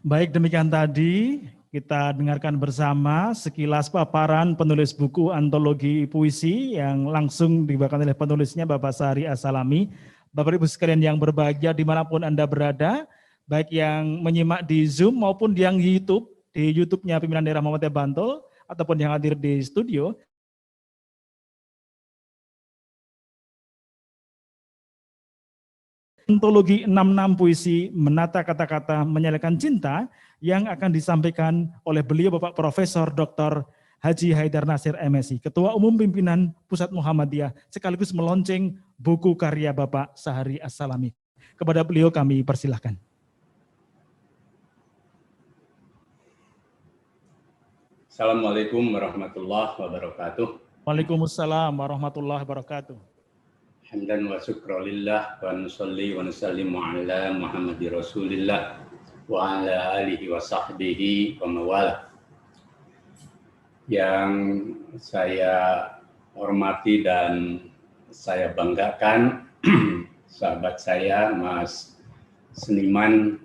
Baik, demikian tadi kita dengarkan bersama sekilas paparan penulis buku antologi puisi yang langsung dibawakan oleh penulisnya Bapak Sahari As-Salami. Bapak Ibu sekalian yang berbahagia dimanapun Anda berada, baik yang menyimak di Zoom maupun yang di YouTube-nya Pimpinan Daerah Muhammadiyah Bantul, ataupun yang hadir di studio. Antologi 66 puisi Menata Kata-Kata Menyalakan Cinta yang akan disampaikan oleh beliau Bapak Profesor Dr. Haji Haidar Nasir MSI, Ketua Umum Pimpinan Pusat Muhammadiyah, sekaligus melonceng buku karya Bapak Sahari As-Salami. Kepada beliau kami persilahkan. Assalamualaikum warahmatullahi wabarakatuh. Waalaikumsalam warahmatullahi wabarakatuh. Hamdan wa syukrulillah wa nusalli wa nusallimu ala Muhammadir Rasulillah wa ala alihi wa sahbihi wa mawala. Yang saya hormati dan saya banggakan sahabat saya Mas seniman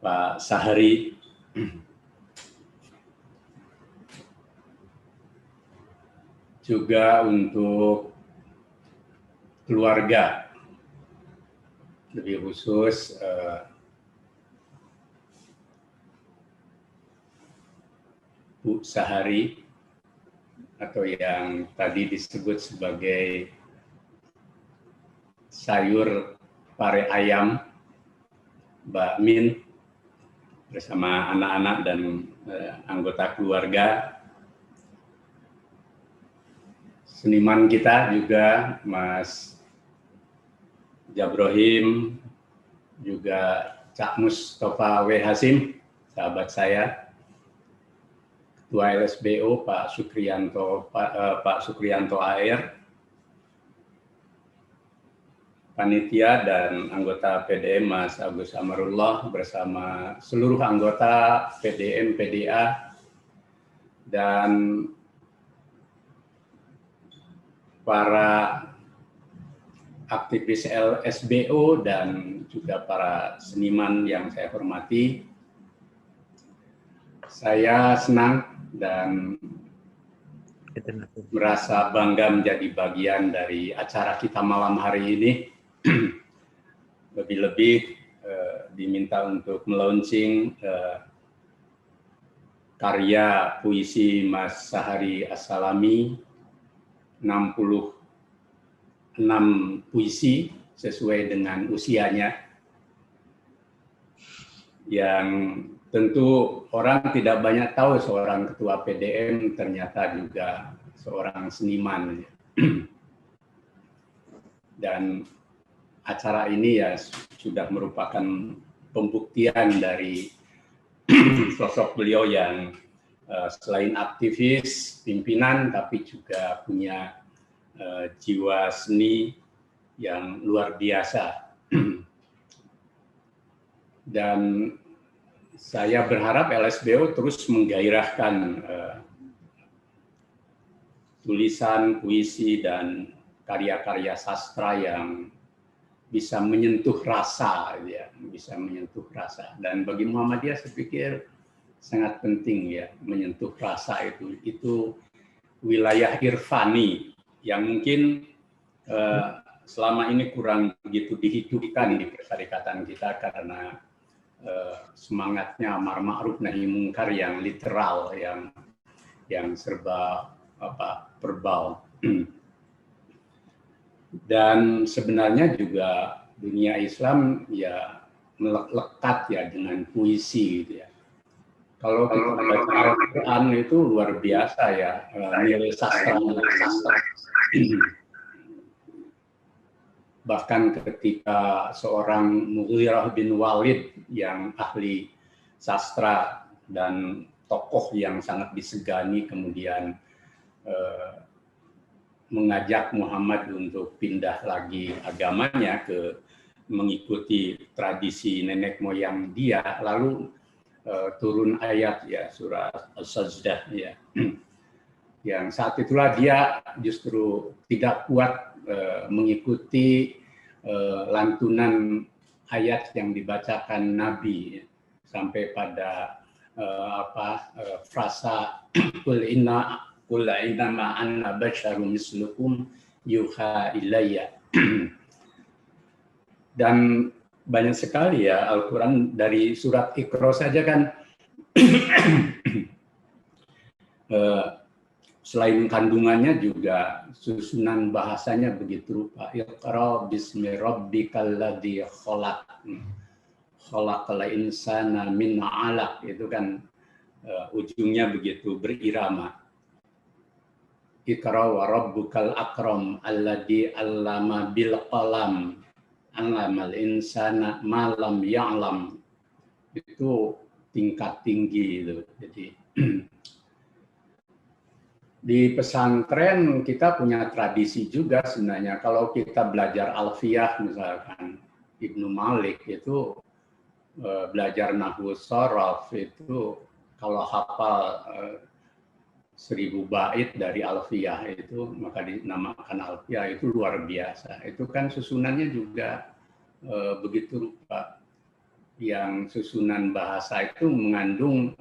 Pak Sahari, juga untuk keluarga, lebih khusus Bu Sahari atau yang tadi disebut sebagai sayur pare ayam, Mbak Min, bersama anak-anak dan anggota keluarga. Seniman kita juga Mas Jabrohim, juga Cak Mustafa W. Hasim, sahabat saya, Ketua LSBO Pak Sukriyanto AR, panitia dan anggota PDM Mas Agus Amarullah bersama seluruh anggota PDM, PDA, dan para aktivis LSBO dan juga para seniman yang saya hormati. Saya senang dan merasa bangga menjadi bagian dari acara kita malam hari ini. Lebih-lebih diminta untuk melaunching karya puisi Mas Sahari As-Salami, 66 puisi sesuai dengan usianya, yang tentu orang tidak banyak tahu seorang ketua PDM ternyata juga seorang seniman. Dan acara ini ya sudah merupakan pembuktian dari sosok beliau yang selain aktivis, pimpinan, tapi juga punya jiwa seni yang luar biasa. Dan saya berharap LSBO terus menggairahkan tulisan, puisi, dan karya-karya sastra yang bisa menyentuh rasa, ya, bisa menyentuh rasa. Dan bagi Muhammadiyah saya pikir sangat penting ya menyentuh rasa itu wilayah irfani yang mungkin selama ini kurang begitu dihidupkan di persyarikatan kita karena semangatnya amar ma'ruf nahi mungkar yang literal, yang serba verbal. Dan sebenarnya juga dunia Islam ya melekat ya dengan puisi gitu ya. Kalau kita baca Al-Quran itu luar biasa ya, nilai sastra. Bahkan ketika seorang Mughirah bin Walid yang ahli sastra dan tokoh yang sangat disegani kemudian mengajak Muhammad untuk pindah lagi agamanya ke mengikuti tradisi nenek moyang dia, lalu turun ayat ya surah As-Sajdah ya, yang saat itulah dia justru tidak kuat mengikuti lantunan ayat yang dibacakan Nabi sampai pada frasa qul innama anna basyarum mislukum yuha ilayya. Dan banyak sekali ya Al-Quran, dari surat Iqra saja kan selain kandungannya juga susunan bahasanya begitu rupa. Iqra bismi rabbikal ladzi khalaq. Khalaqal insana min 'alaq, itu kan ujungnya begitu berirama. Iqra wa rabbukal akram alladzi 'allama bil qalam 'allamal insana ma lam ya'lam. Itu tingkat tinggi itu. Jadi di pesantren kita punya tradisi juga sebenarnya. Kalau kita belajar Alfiyah misalkan Ibnu Malik itu belajar nahwu sharaf itu, kalau hafal 1000 bait dari Alfiyah itu maka dinamakan Alfiyah, itu luar biasa. Itu kan susunannya juga begitu rupa. Yang susunan bahasa itu mengandung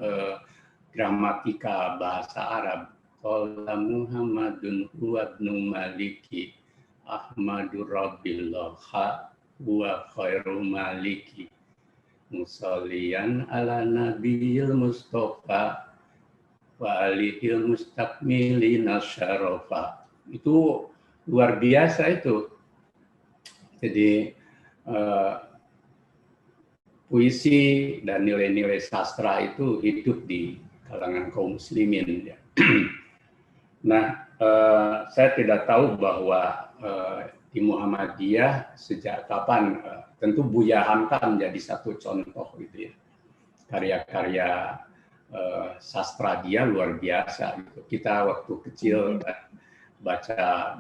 gramatika bahasa Arab. Qala Muhammadun huwa ibnu maliki Ahmadur Rabbillah huwa khairu maliki musalliyan ala nabiyil mustafa wa alihil mustakmilina syarafa. Itu luar biasa itu. Jadi puisi dan nilai-nilai sastra itu hidup di kalangan kaum muslimin. Nah, saya tidak tahu bahwa di Muhammadiyah sejak kapan, tentu Buya Hamka menjadi satu contoh gitu ya. Karya-karya sastra dia luar biasa gitu. Kita waktu kecil baca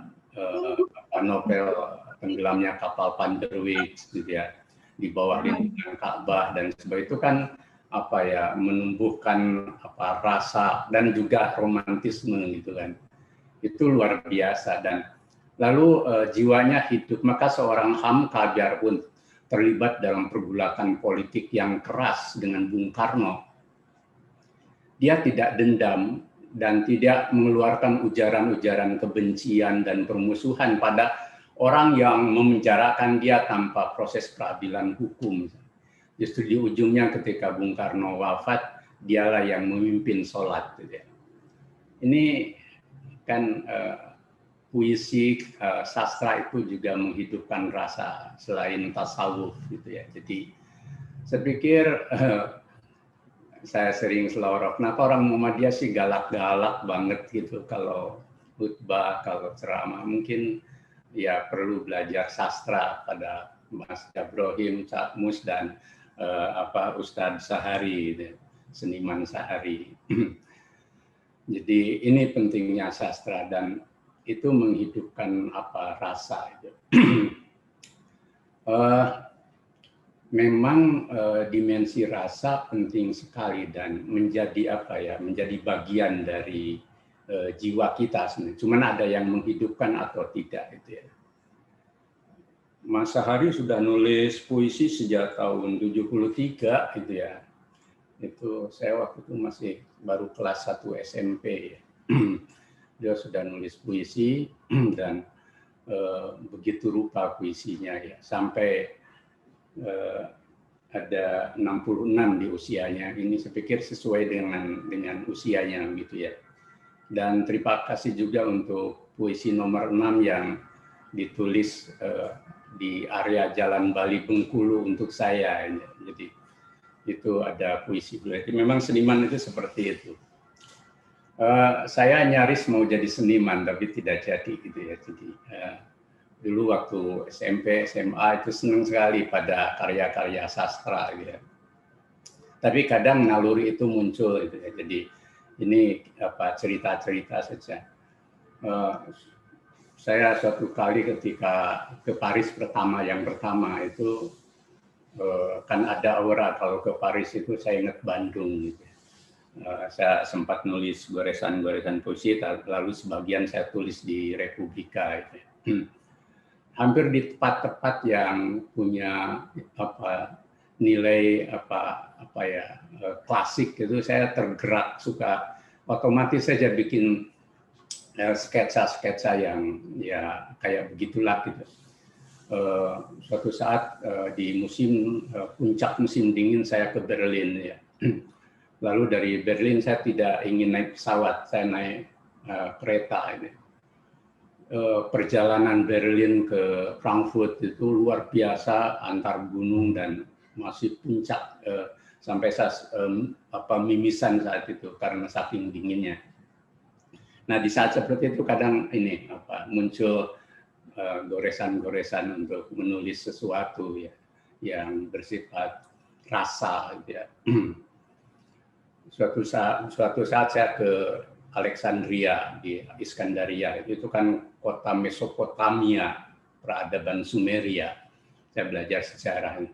novel Tenggelamnya Kapal Panderwich gitu ya, di bawah lindungan Ka'bah dan sebagainya, itu kan menumbuhkan rasa dan juga romantisme gitu kan. Itu luar biasa. Dan lalu jiwanya hidup. Maka seorang Hamka biarpun terlibat dalam pergulakan politik yang keras dengan Bung Karno, dia tidak dendam dan tidak mengeluarkan ujaran-ujaran kebencian dan permusuhan pada orang yang memenjarakan dia tanpa proses peradilan hukum. Justru di ujungnya ketika Bung Karno wafat, dialah yang memimpin sholat. Gitu ya. Ini kan puisi, sastra itu juga menghidupkan rasa selain tasawuf. Gitu ya. Jadi saya pikir saya sering selawat, kenapa orang Muhammadiyah sih galak-galak banget gitu kalau khutbah, kalau ceramah. Mungkin ya perlu belajar sastra pada Mas Jabrohim, Cak Mus, dan Ustadz Sahari, seniman Sahari. Jadi ini pentingnya sastra dan itu menghidupkan rasa. Memang dimensi rasa penting sekali dan menjadi menjadi bagian dari jiwa kita sebenarnya. Cuman ada yang menghidupkan atau tidak gitu ya. Mas Sahari sudah nulis puisi sejak tahun 73 gitu ya. Itu saya waktu itu masih baru kelas 1 SMP ya. Dia sudah nulis puisi dan begitu rupa puisinya ya. Sampai ada 66 di usianya. Ini saya pikir sesuai dengan usianya gitu ya. Dan terima kasih juga untuk puisi nomor 6 yang ditulis di area Jalan Bali Bengkulu untuk saya. Jadi itu ada puisi. Jadi memang seniman itu seperti itu. Saya nyaris mau jadi seniman tapi tidak jadi gitu ya. Jadi dulu waktu SMP, SMA itu senang sekali pada karya-karya sastra gitu ya. Tapi kadang naluri itu muncul gitu ya. Jadi ini cerita-cerita saja. Saya suatu kali ketika ke Paris yang pertama itu kan ada aura, kalau ke Paris itu saya ingat Bandung gitu. Saya sempat nulis goresan-goresan puisi, lalu sebagian saya tulis di Republika gitu. hampir di tempat-tempat yang punya nilai klasik itu saya tergerak, suka otomatis saja bikin sketsa-sketsa yang ya kayak begitulah gitu. Suatu saat di puncak musim dingin saya ke Berlin ya. Lalu dari Berlin saya tidak ingin naik pesawat, saya naik kereta ini. Perjalanan Berlin ke Frankfurt itu luar biasa, antar gunung dan masih puncak, sampai mimisan saat itu karena saking dinginnya. Nah di saat seperti itu kadang ini muncul goresan-goresan untuk menulis sesuatu ya yang bersifat rasa gitu ya. Suatu saat saya ke Alexandria di Iskandaria, itu kan kota Mesopotamia, peradaban Sumeria. Saya belajar sejarah.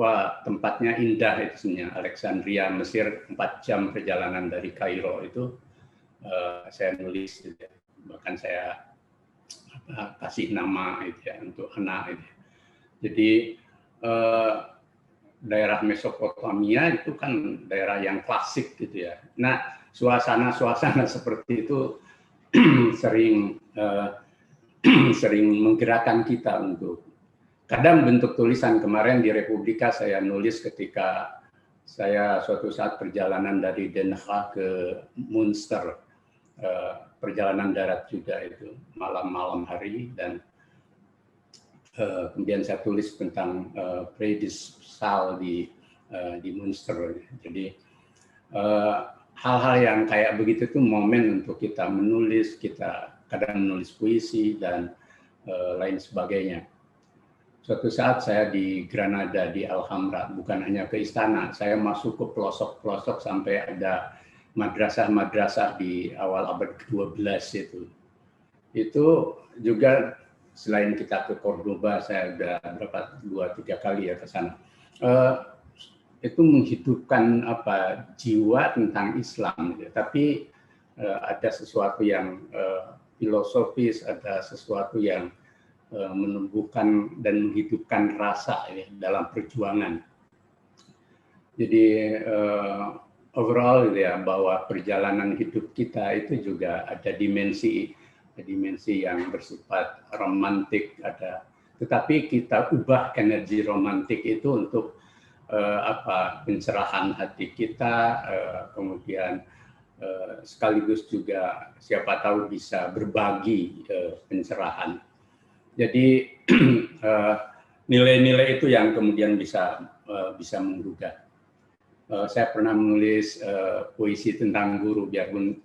Wah, tempatnya indah itu sebenarnya. Alexandria, Mesir, 4 jam perjalanan dari Kairo itu. Saya nulis, gitu ya. Bahkan saya kasih nama itu ya, untuk anak. Gitu. Jadi daerah Mesopotamia itu kan daerah yang klasik gitu ya. Nah, suasana-suasana seperti itu sering menggerakkan kita untuk kadang bentuk tulisan. Kemarin di Republika saya nulis ketika saya suatu saat perjalanan dari Den Haag ke Münster, perjalanan darat juga itu malam hari, dan kemudian saya tulis tentang Predisal di Münster. Jadi hal-hal yang kayak begitu itu momen untuk kita menulis, kita kadang menulis puisi dan lain sebagainya. Suatu saat saya di Granada, di Alhambra, bukan hanya ke istana, saya masuk ke pelosok-pelosok sampai ada madrasah-madrasah di awal abad ke-12 itu. Itu juga selain kita ke Cordoba, saya udah 2-3 kali ya ke sana. Itu menghidupkan jiwa tentang Islam, gitu. Tapi ada sesuatu yang filosofis, ada sesuatu yang menumbuhkan dan menghidupkan rasa ya, dalam perjuangan. Jadi overall ya, bahwa perjalanan hidup kita itu juga ada dimensi yang bersifat romantik, tetapi kita ubah energi romantik itu untuk pencerahan hati kita, kemudian sekaligus juga siapa tahu bisa berbagi pencerahan. Jadi nilai-nilai itu yang kemudian bisa menggugah. Saya pernah menulis puisi tentang guru, biarpun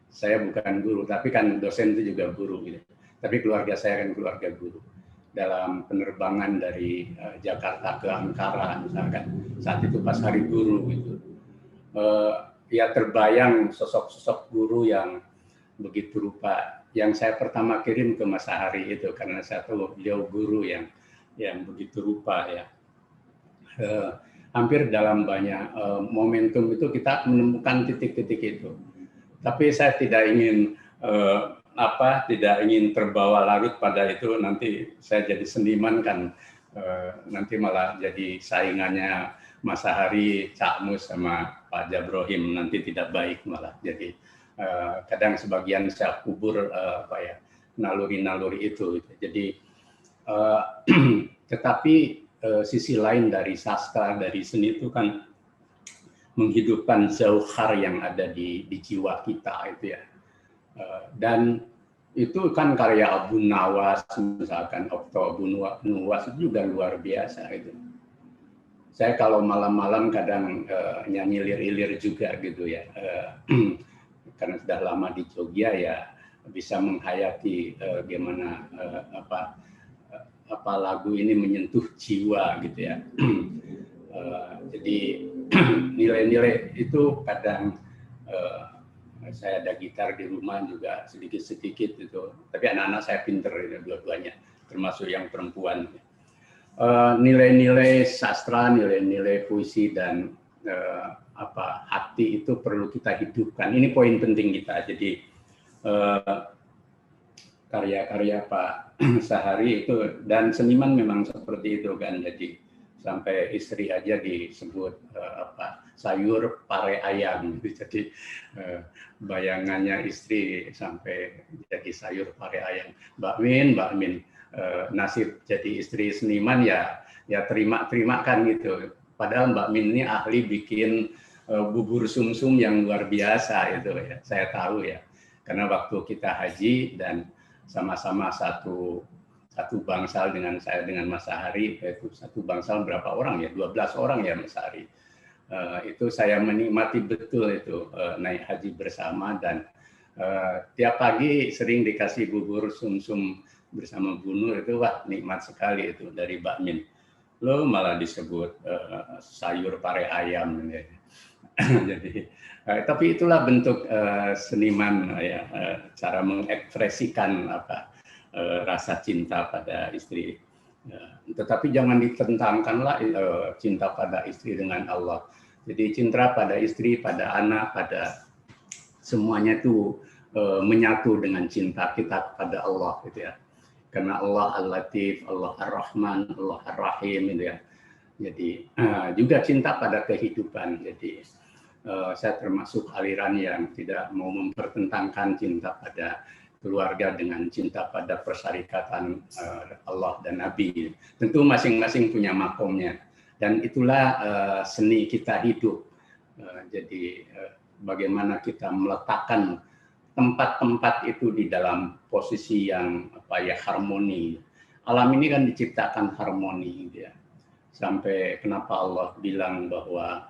saya bukan guru, tapi kan dosen itu juga guru gitu. Tapi keluarga saya kan keluarga guru. Dalam penerbangan dari Jakarta ke Ankara misalkan, saat itu pas hari guru gitu, ya terbayang sosok-sosok guru yang begitu rupa. Yang saya pertama kirim ke Mas Hari itu karena saya tahu beliau guru yang begitu rupa ya. Hampir dalam banyak momentum itu kita menemukan titik-titik itu. Tapi saya tidak ingin terbawa larut pada itu, nanti saya jadi seniman kan, nanti malah jadi saingannya Mas Hari, Cak Mus sama Pak Jabrohim, nanti tidak baik malah. Jadi kadang sebagian saya kubur naluri-naluri itu. Jadi tetapi sisi lain dari sastra, dari seni itu kan menghidupkan zauhar yang ada di jiwa kita itu ya. Dan itu kan karya Abu Nawas, misalkan Abu Nuwas itu juga luar biasa itu. Saya kalau malam-malam kadang nyanyi lir-ilir juga gitu ya. Karena sudah lama di Jogja ya bisa menghayati gimana lagu ini menyentuh jiwa gitu ya. Jadi nilai-nilai itu kadang saya ada gitar di rumah juga sedikit-sedikit itu. Tapi anak-anak saya pinter dua-duanya, termasuk yang perempuan. Nilai-nilai sastra, nilai-nilai puisi dan hati itu perlu kita hidupkan. Ini poin penting kita. Jadi karya-karya Pak Sahari itu, dan seniman memang seperti itu kan, jadi sampai istri aja disebut sayur pare ayam, jadi bayangannya istri sampai jadi sayur pare ayam. Mbak Min, nasib jadi istri seniman ya terima kan gitu. Padahal Mbak Min ini ahli bikin bubur sumsum yang luar biasa itu ya, saya tahu ya, karena waktu kita haji dan sama-sama satu bangsal dengan saya dengan Mas Sahari, itu satu bangsal berapa orang ya, 12 orang ya Mas Sahari. Itu saya menikmati betul itu naik haji bersama, dan tiap pagi sering dikasih bubur sumsum bersama Bu Nur, itu wah nikmat sekali itu dari Mbak Min. Lo malah disebut sayur pare ayam ya. Jadi tapi itulah bentuk seniman ya, cara mengekspresikan rasa cinta pada istri. Tetapi jangan ditentangkanlah cinta pada istri dengan Allah. Jadi cinta pada istri, pada anak, pada semuanya itu menyatu dengan cinta kita kepada Allah gitu ya. Karena Allah Al-Latif, Allah Ar-Rahman, Allah Ar-Rahim gitu ya. Jadi juga cinta pada kehidupan. Jadi saya termasuk aliran yang tidak mau mempertentangkan cinta pada keluarga dengan cinta pada persyarikatan Allah dan Nabi. Tentu masing-masing punya makomnya, dan itulah seni kita hidup. Jadi bagaimana kita meletakkan tempat-tempat itu di dalam posisi yang harmoni. Alam ini kan diciptakan harmoni ya. Sampai kenapa Allah bilang bahwa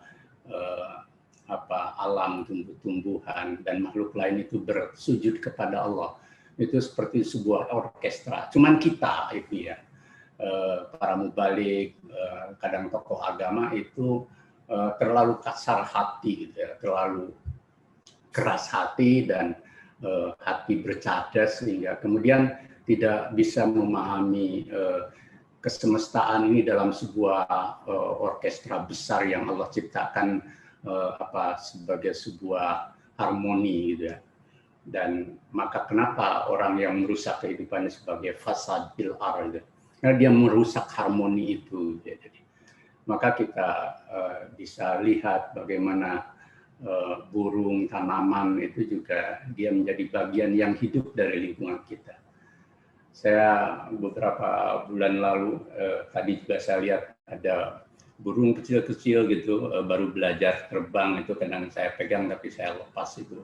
alam, tumbuh-tumbuhan dan makhluk lain itu bersujud kepada Allah. Itu seperti sebuah orkestra. Cuman kita itu ya, para mubalik, kadang tokoh agama itu terlalu kasar hati gitu ya, terlalu keras hati dan hati bercadas, sehingga kemudian tidak bisa memahami kesemestaan ini dalam sebuah orkestra besar yang Allah ciptakan sebagai sebuah harmoni gitu ya. Dan maka kenapa orang yang merusak kehidupannya sebagai fasad bil ard, karena dia merusak harmoni itu. Jadi maka kita bisa lihat bagaimana burung, tanaman itu juga dia menjadi bagian yang hidup dari lingkungan kita. Saya beberapa bulan lalu tadi juga saya lihat ada burung kecil-kecil gitu, baru belajar terbang, itu kadang saya pegang tapi saya lepas itu.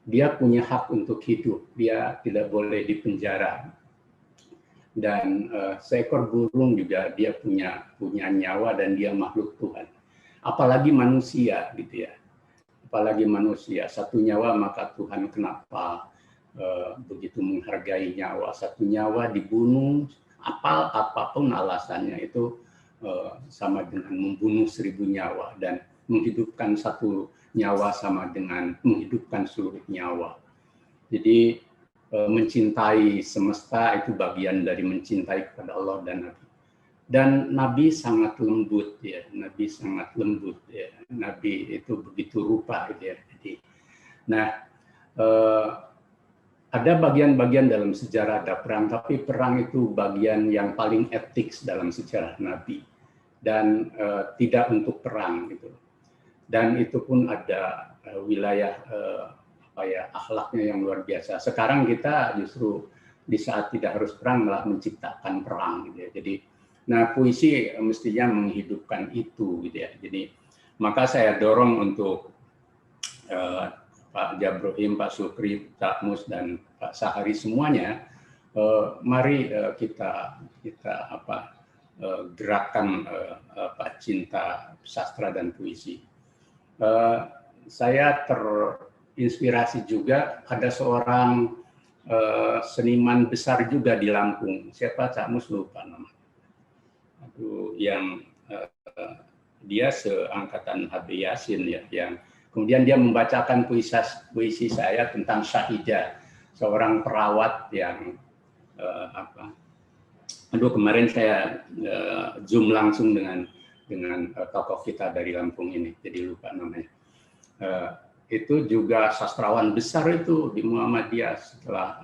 Dia punya hak untuk hidup, dia tidak boleh dipenjara. Dan seekor burung juga dia punya nyawa dan dia makhluk Tuhan. Apalagi manusia gitu ya. Apalagi manusia, satu nyawa maka Tuhan kenapa begitu menghargai nyawa. Satu nyawa dibunuh, apapun alasannya itu sama dengan membunuh 1000 nyawa, dan menghidupkan satu nyawa sama dengan menghidupkan seluruh nyawa. Jadi mencintai semesta itu bagian dari mencintai kepada Allah dan Nabi. Dan Nabi sangat lembut ya, Nabi sangat lembut ya. Nabi itu begitu rupa gitu ya. Jadi, nah ada bagian-bagian dalam sejarah ada perang, tapi perang itu bagian yang paling etik dalam sejarah Nabi, dan tidak untuk perang gitu. Dan itu pun ada wilayah akhlaknya yang luar biasa. Sekarang kita justru di saat tidak harus perang malah menciptakan perang gitu ya. Jadi nah puisi mestinya menghidupkan itu gitu ya. Jadi maka saya dorong untuk Pak Jabrohim, Pak Sukri, Pak Mus, dan Pak Sahari semuanya, mari kita gerakan cinta sastra dan puisi. Saya terinspirasi juga ada seorang seniman besar juga di Lampung. Siapa? Cak Mus lupa nama. Yang dia seangkatan Habib Yasin ya, yang kemudian dia membacakan puisi saya tentang Syahidah, seorang perawat yang kemarin saya Zoom langsung dengan tokoh kita dari Lampung ini, jadi lupa namanya. itu juga sastrawan besar itu di Muhammadiyah setelah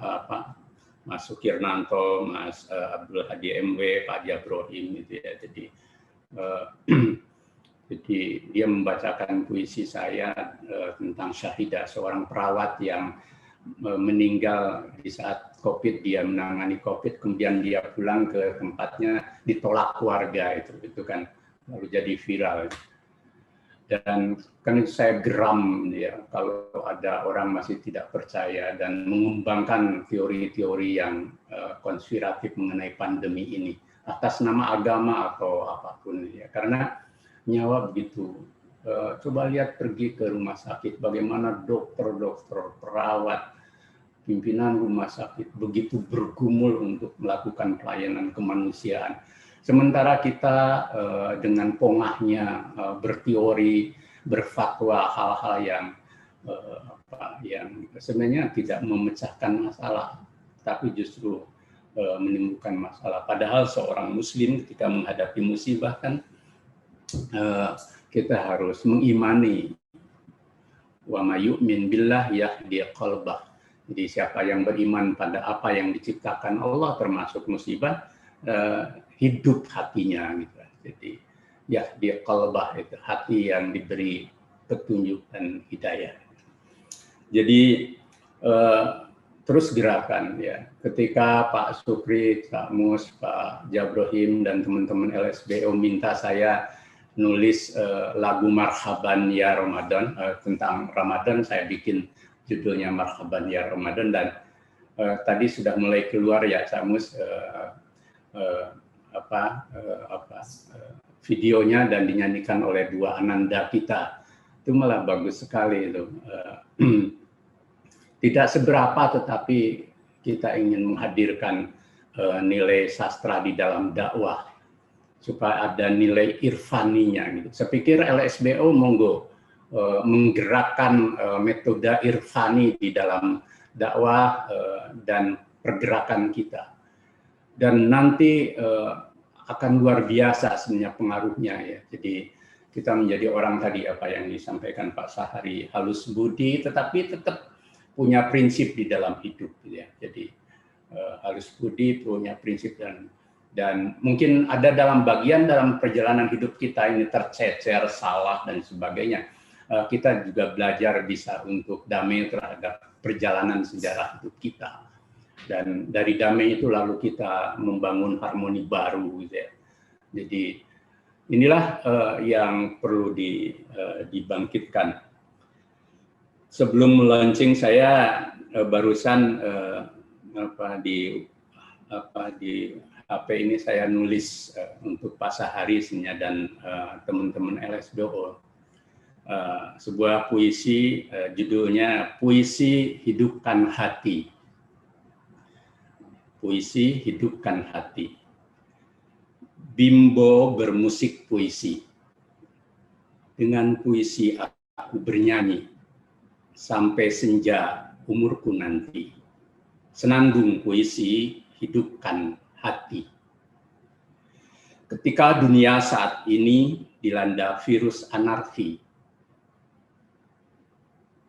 Mas Sukirnanto, Mas Abdul Hadi MW, Pak Jabrohim itu ya. Jadi jadi dia membacakan puisi saya tentang Syahidah, seorang perawat yang meninggal di saat COVID, dia menangani COVID, kemudian dia pulang ke tempatnya ditolak keluarga, itu kan lalu jadi viral. Dan kan saya geram ya kalau ada orang masih tidak percaya dan mengembangkan teori-teori yang konspiratif mengenai pandemi ini atas nama agama atau apapun ya, karena nyawa begitu. Coba lihat pergi ke rumah sakit, bagaimana dokter-dokter, perawat, pimpinan rumah sakit begitu bergumul untuk melakukan pelayanan kemanusiaan. Sementara kita dengan pongahnya berteori, berfatwa hal-hal yang sebenarnya tidak memecahkan masalah, tapi justru menimbulkan masalah. Padahal seorang Muslim ketika menghadapi musibah kan kita harus mengimani wa may yu'min billah yahdi qalbah. Jadi siapa yang beriman pada apa yang diciptakan Allah termasuk musibah, hidup hatinya gitu. Jadi yahdi qalbah itu hati yang diberi petunjuk dan hidayah. Jadi terus gerakan ya. Ketika Pak Supri, Pak Mus, Pak Jabrohim dan teman-teman LSBO minta saya nulis lagu Marhaban Ya Ramadan tentang Ramadan, saya bikin judulnya Marhaban Ya Ramadan, dan tadi sudah mulai keluar ya Cak Mus videonya dan dinyanyikan oleh dua ananda kita. Itu malah bagus sekali itu. Tidak seberapa, tetapi kita ingin menghadirkan nilai sastra di dalam dakwah supaya ada nilai irfaninya gitu. Saya pikir LSBO monggo menggerakkan metode irfani di dalam dakwah dan pergerakan kita. Dan nanti akan luar biasa sebenarnya pengaruhnya ya. Jadi kita menjadi orang tadi apa yang disampaikan Pak Sahari, halus budi tetapi tetap punya prinsip di dalam hidup ya. Jadi halus budi, punya prinsip, dan mungkin ada dalam bagian dalam perjalanan hidup kita ini tercecer, salah dan sebagainya. Kita juga belajar bisa untuk damai terhadap perjalanan sejarah hidup kita. Dan dari damai itu lalu kita membangun harmoni baru gitu ya. Jadi inilah yang perlu dibangkitkan. Sebelum launching saya barusan di HP ini saya nulis untuk Pak Sahari dan teman-teman LSBO sebuah puisi, judulnya Puisi Hidupkan Hati. Puisi Hidupkan Hati. Bimbo bermusik puisi. Dengan puisi aku bernyanyi sampai senja umurku nanti. Senandung puisi hidupkan hati. Ketika dunia saat ini dilanda virus anarki,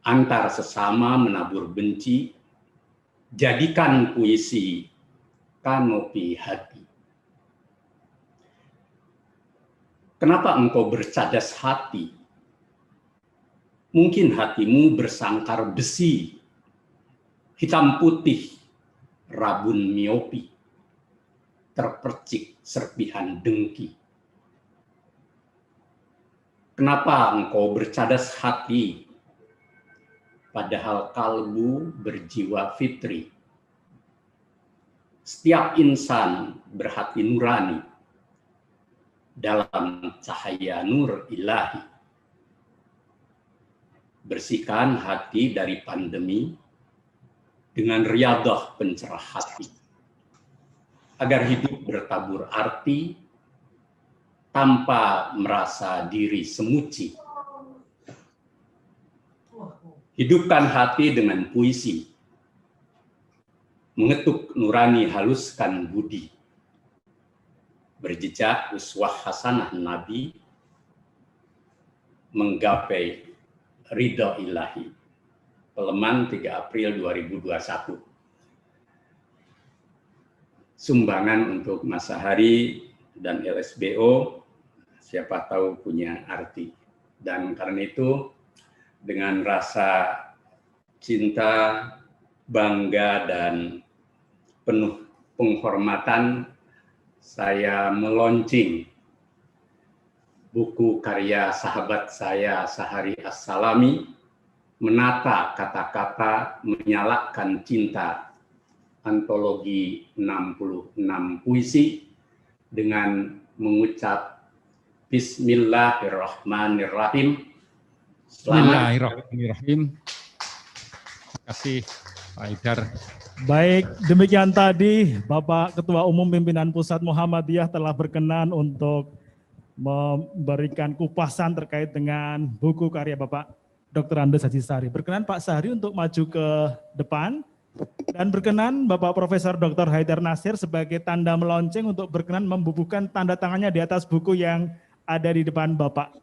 antar sesama menabur benci, jadikan puisi kanopi hati. Kenapa engkau bercadas hati? Mungkin hatimu bersangkar besi, hitam putih, rabun miopi, terpercik serpihan dengki. Kenapa engkau bercadas hati, padahal kalbu berjiwa fitri? Setiap insan berhati nurani dalam cahaya nur ilahi. Bersihkan hati dari pandemi dengan riadah pencerah hati, agar hidup bertabur arti tanpa merasa diri semuci. Hidupkan hati dengan puisi, mengetuk nurani, haluskan budi, berjejak uswah hasanah Nabi, menggapai Ridho Ilahi. Peleman 3 April 2021. Sumbangan untuk Mas Sahari dan LSBO siapa tahu punya arti. Dan karena itu dengan rasa cinta, bangga, dan penuh penghormatan saya meluncing buku karya sahabat saya Sahari As-Salami, Menata Kata-kata Menyalakan Cinta, antologi 66 puisi, dengan mengucap Bismillahirrahmanirrahim. Bismillahirrahmanirrahim. Terima kasih Pak Haidar. Baik, demikian tadi Bapak Ketua Umum Pimpinan Pusat Muhammadiyah telah berkenan untuk memberikan kupasan terkait dengan buku karya Bapak Dr. Andes Haji Sahari. Berkenan Pak Sahari untuk maju ke depan, dan berkenan Bapak Profesor Dr. Haidar Nasir sebagai tanda melonceng untuk berkenan membubuhkan tanda tangannya di atas buku yang ada di depan Bapak.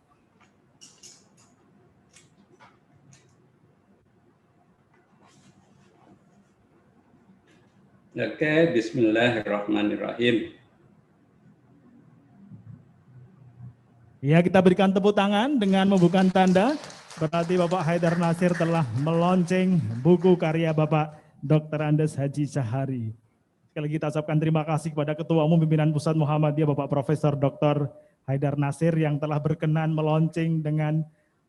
Oke, Bismillahirrahmanirrahim. Ya, kita berikan tepuk tangan dengan membuka tanda. Berarti Bapak Haidar Nasir telah melonceng buku karya Bapak Dr. Andes Haji Sahari. Sekali lagi kita ucapkan terima kasih kepada Ketua Umum Pimpinan Pusat Muhammadiyah Bapak Profesor Dr. Haidar Nasir yang telah berkenan melonceng dengan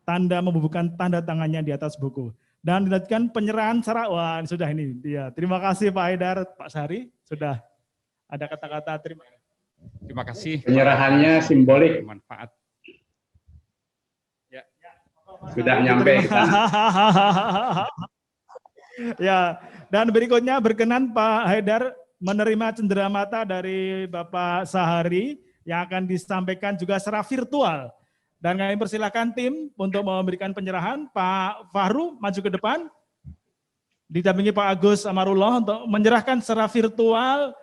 tanda membubuhkan tanda tangannya di atas buku. Dan dilanjutkan penyerahan secara, wah sudah ini dia. Terima kasih Pak Haidar, Pak Sahari, sudah ada kata-kata terima kasih. Terima kasih. Penyerahannya simbolik. Manfaat. Ya. Sudah nyampe ke sana. Ya, dan berikutnya berkenan Pak Haidar menerima cenderamata dari Bapak Sahari yang akan disampaikan juga secara virtual. Dan kami persilakan tim untuk memberikan penyerahan. Pak Fahru maju ke depan, didampingi Pak Agus Amarullah untuk menyerahkan secara virtual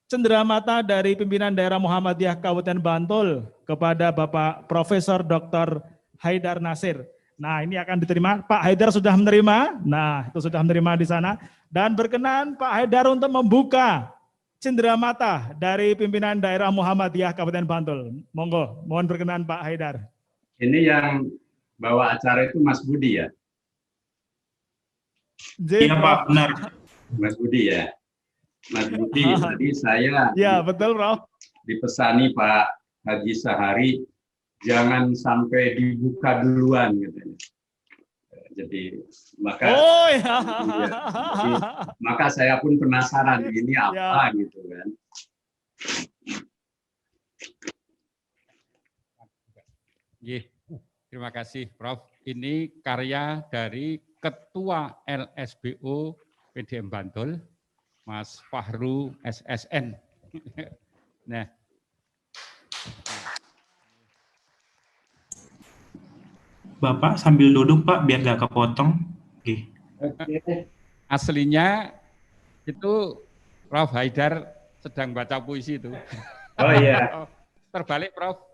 cenderamata dari pimpinan daerah Muhammadiyah Kabupaten Bantul kepada Bapak Profesor Dr. Haidar Nasir. Nah, ini akan diterima. Pak Haidar sudah menerima. Nah, itu sudah menerima di sana. Dan berkenan Pak Haidar untuk membuka cenderamata dari pimpinan daerah Muhammadiyah Kabupaten Bantul. Monggo, mohon berkenan Pak Haidar. Ini yang bawa acara itu Mas Budi ya? Iya Pak, benar. Mas Budi ya? Mas Budi, tadi saya ya, betul, Prof. Dipesani Pak Haji Sahari, jangan sampai dibuka duluan katanya. Jadi maka ya. Jadi, maka saya pun penasaran ini apa gitu kan. Terima kasih Prof. Ini karya dari Ketua LSBO PDM Bantul, Mas Fahru SSN. Nah, Bapak sambil duduk Pak biar gak kepotong. Oke. Aslinya itu Prof. Haidar sedang baca puisi itu. Oh iya. Terbalik Prof.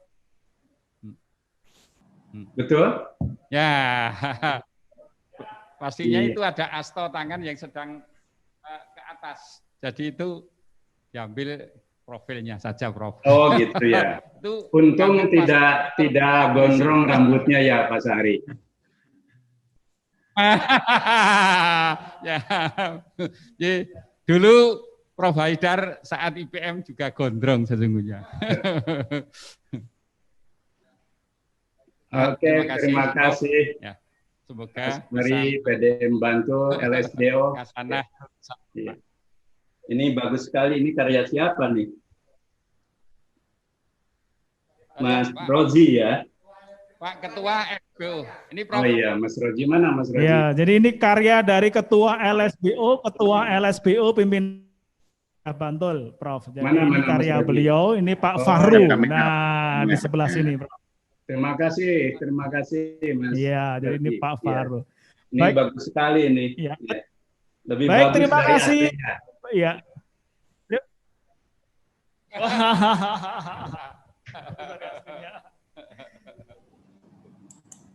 Betul? Ya, pastinya itu ada asto tangan yang sedang ke atas. Jadi itu diambil profilnya saja, Prof. Oh gitu ya. Untung tidak gondrong rambutnya ya Pak Sahari. Ya, dulu Prof. Haidar saat IPM juga gondrong sesungguhnya. Oke, terima kasih. Ya, semoga dari PDM Bantul, LSBO. Ya. Ini bagus sekali. Ini karya siapa nih? Mas Rozi ya? Pak Ketua LSBO. Ini Prof. Oh iya, Mas Rozi mana Mas Rozi? Ya, jadi ini karya dari Ketua LSBO pimpinan Bantul, Prof. Jadi ini karya beliau. Ini Pak Fahru. Nah, di sebelah sini, Prof. Terima kasih Mas. Iya, jadi ini Pak Fahru. Ini baik. Bagus sekali ini. Ya. Lebih baik, bagus terima kasih. Iya.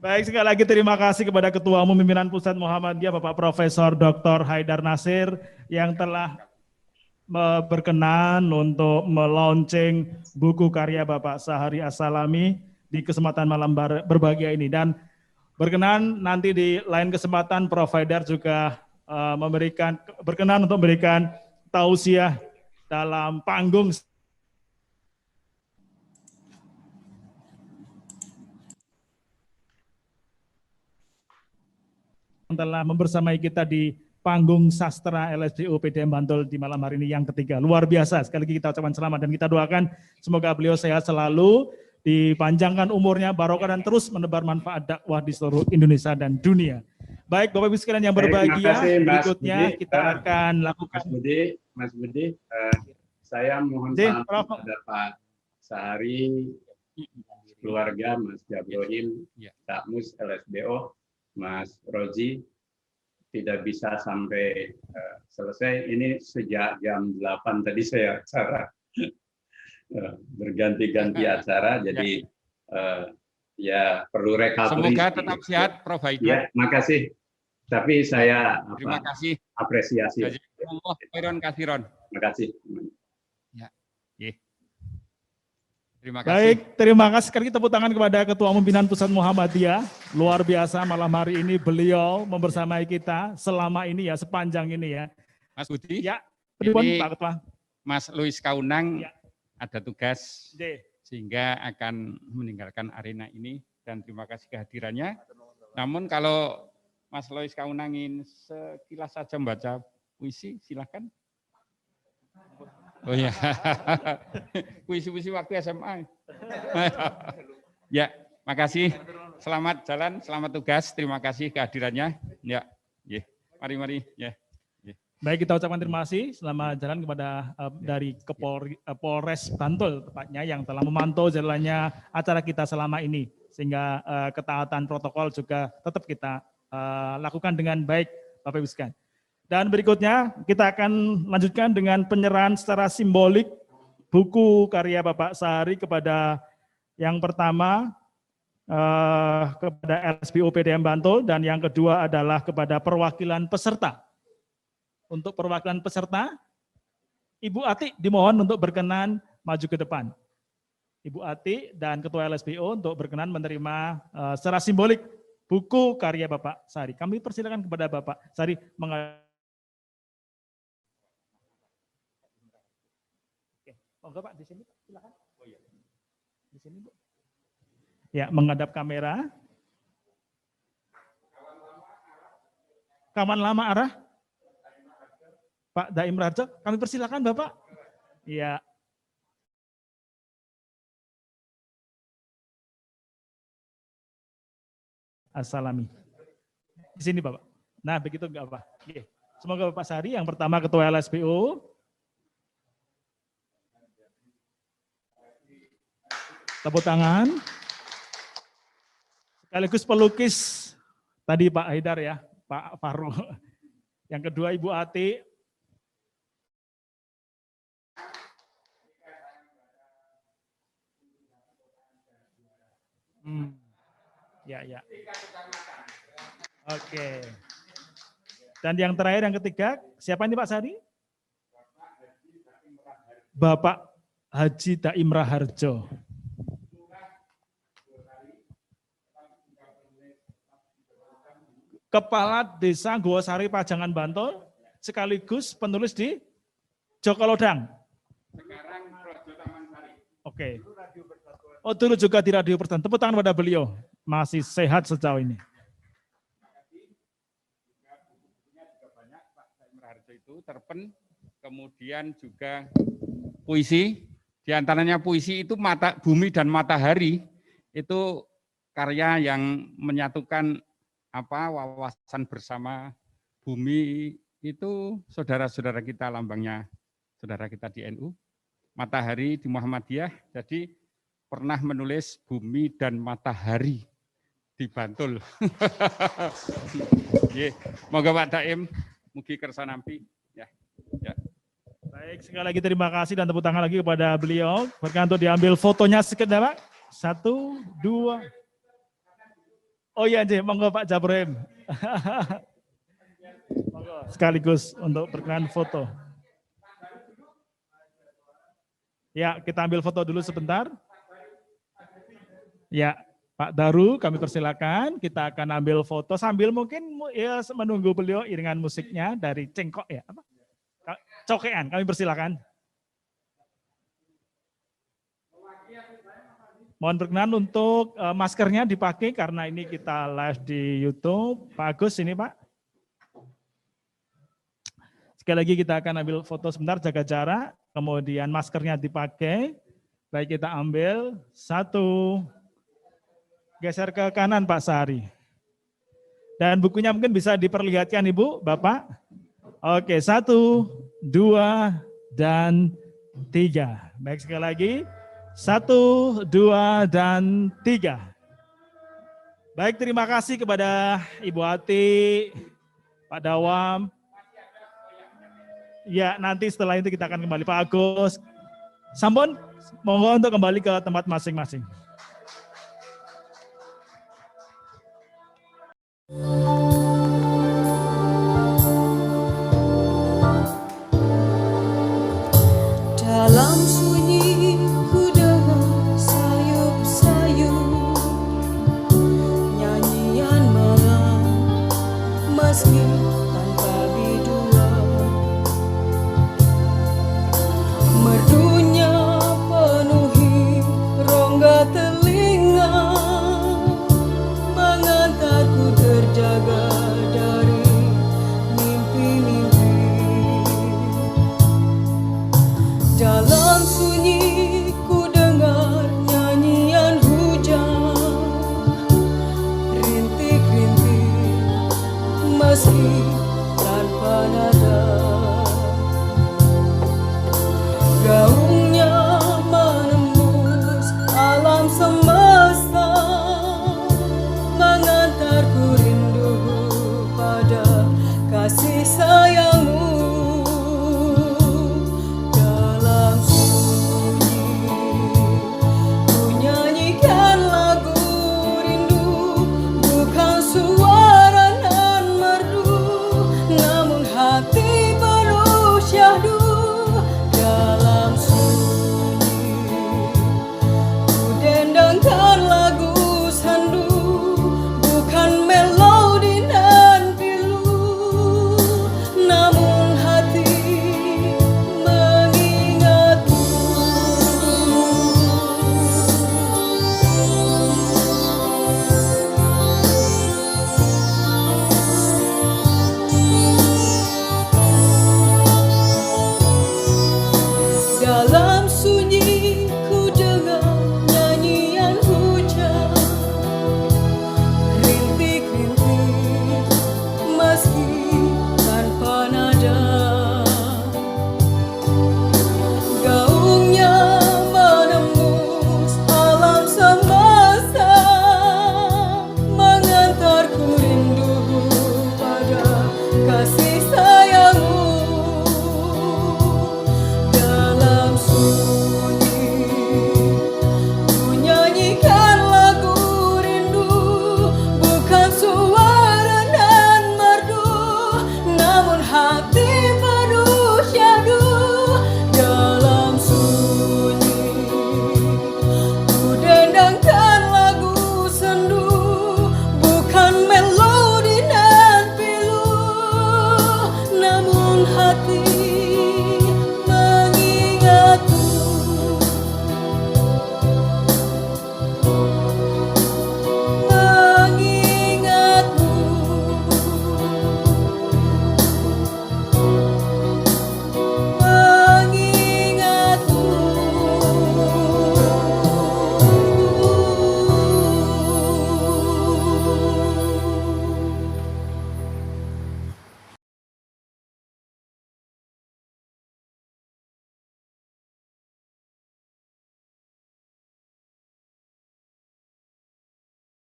Baik, sekali lagi terima kasih kepada Ketua Umum Pimpinan Pusat Muhammadiyah Bapak Profesor Dr. Haidar Nasir yang telah berkenan untuk melaunching buku karya Bapak Sahari As-Salami di kesempatan malam berbahagia ini. Dan berkenan nanti di lain kesempatan Prof. Haidar juga berkenan untuk memberikan tausiah dalam panggung telah membersamai kita di panggung sastra LSBU PDM Bantul di malam hari ini yang ketiga. Luar biasa, sekali lagi kita ucapkan selamat dan kita doakan semoga beliau sehat selalu, dipanjangkan umurnya, barokah dan terus menebar manfaat dakwah di seluruh Indonesia dan dunia. Baik Bapak Ibu sekalian yang berbahagia, berikutnya kita akan lakukan. Mas Budi, saya mohon paham kepada Pak Sahari, keluarga, Mas Jabrohim, Pak Mus, LSBO, Mas Rozi, tidak bisa sampai selesai. Ini sejak jam 8 tadi saya acara, berganti-ganti acara, jadi ya perlu recovery. Semoga tetap sehat, Prof. Haidar. Ya, makasih. Tapi saya terima kasih. Apresiasi. Terima kasih. Ya. Terima kasih. Baik, terima kasih sekali tepuk tangan kepada Ketua Umum Pimpinan Pusat Muhammadiyah. Luar biasa malam hari ini beliau membersamai kita selama ini ya, sepanjang ini ya. Mas Budi. Ya, ini Pak Ketua. Mas Louis Kaunang ya, ada tugas sehingga akan meninggalkan arena ini dan terima kasih kehadirannya. Namun kalau Mas Louis Kaunang ingin sekilas saja membaca puisi, silakan. Oh ya, puisi-puisi waktu SMA. Ya, makasih. Selamat jalan, selamat tugas. Terima kasih kehadirannya. Ya, mari. Ya. Baik, kita ucapkan terima kasih. Selamat jalan kepada dari Polres Bantul tepatnya yang telah memantau jalannya acara kita selama ini, sehingga ketaatan protokol juga tetap kita lakukan dengan baik, Bapak Ibu sekalian. Dan berikutnya kita akan lanjutkan dengan penyerahan secara simbolik buku karya Bapak Sahari kepada yang pertama kepada LSBU PDM Bantul dan yang kedua adalah kepada perwakilan peserta. Untuk perwakilan peserta, Ibu Ati dimohon untuk berkenan maju ke depan. Ibu Ati dan Ketua LSBU untuk berkenan menerima secara simbolik buku karya Bapak Sahari. Kami persilakan kepada Bapak Sahari enggak Pak, di sini silakan. Oh iya. Di sini Bu. Ya, menghadap kamera. Kawan lama arah. Pak Daim Raharjo, kami persilakan Bapak. Iya. As-Salami. Di sini Bapak. Nah, begitu enggak apa. Oke. Semoga Bapak Sahari yang pertama Ketua LSBU. Tepuk tangan. Sekaligus pelukis tadi Pak Haidar ya, Pak Faru. Yang kedua Ibu Ati. Ya. Oke. Dan yang terakhir, yang ketiga, siapa ini Pak Sahari? Bapak Haji Daim Raharjo. Kepala Desa Gowosari Pajangan Bantul, sekaligus penulis di Joko Lodang. Sekarang Radio Taman Sari. Oke. Oh, dulu juga di Radio Persatuan. Tepuk tangan pada beliau. Masih sehat sejauh ini. Itu terpen, kemudian juga puisi. Di antaranya puisi itu Bumi dan Matahari. Itu karya yang menyatukan wawasan bersama bumi itu saudara-saudara kita, lambangnya saudara kita di NU, matahari di Muhammadiyah, jadi pernah menulis Bumi dan Matahari di Bantul. Moga Pak Daim, mugi kersa nampi. Ya. Baik, sekali lagi terima kasih dan tepuk tangan lagi kepada beliau. Berkenan untuk diambil fotonya sekedar Pak. 1, 2. Oh iya, monggo Pak Jabrem. Sekaligus untuk berkenan foto. Ya, kita ambil foto dulu sebentar. Ya, Pak Daru, kami persilakan. Kita akan ambil foto sambil mungkin ya menunggu beliau iringan musiknya dari Cengkok ya. Apa? Cokean, kami persilakan. Mohon berkenan untuk maskernya dipakai karena ini kita live di YouTube. Pak Agus ini Pak. Sekali lagi kita akan ambil foto sebentar, jaga jarak. Kemudian maskernya dipakai. Baik, kita ambil satu. Geser ke kanan Pak Sari. Dan bukunya mungkin bisa diperlihatkan Ibu, Bapak. Oke, 1, 2, dan 3. Baik, sekali lagi. 1, 2, dan 3. Baik, terima kasih kepada Ibu Ati, Pak Dawam. Ya, nanti setelah itu kita akan kembali. Pak Agus. Sampun, monggo untuk kembali ke tempat masing-masing.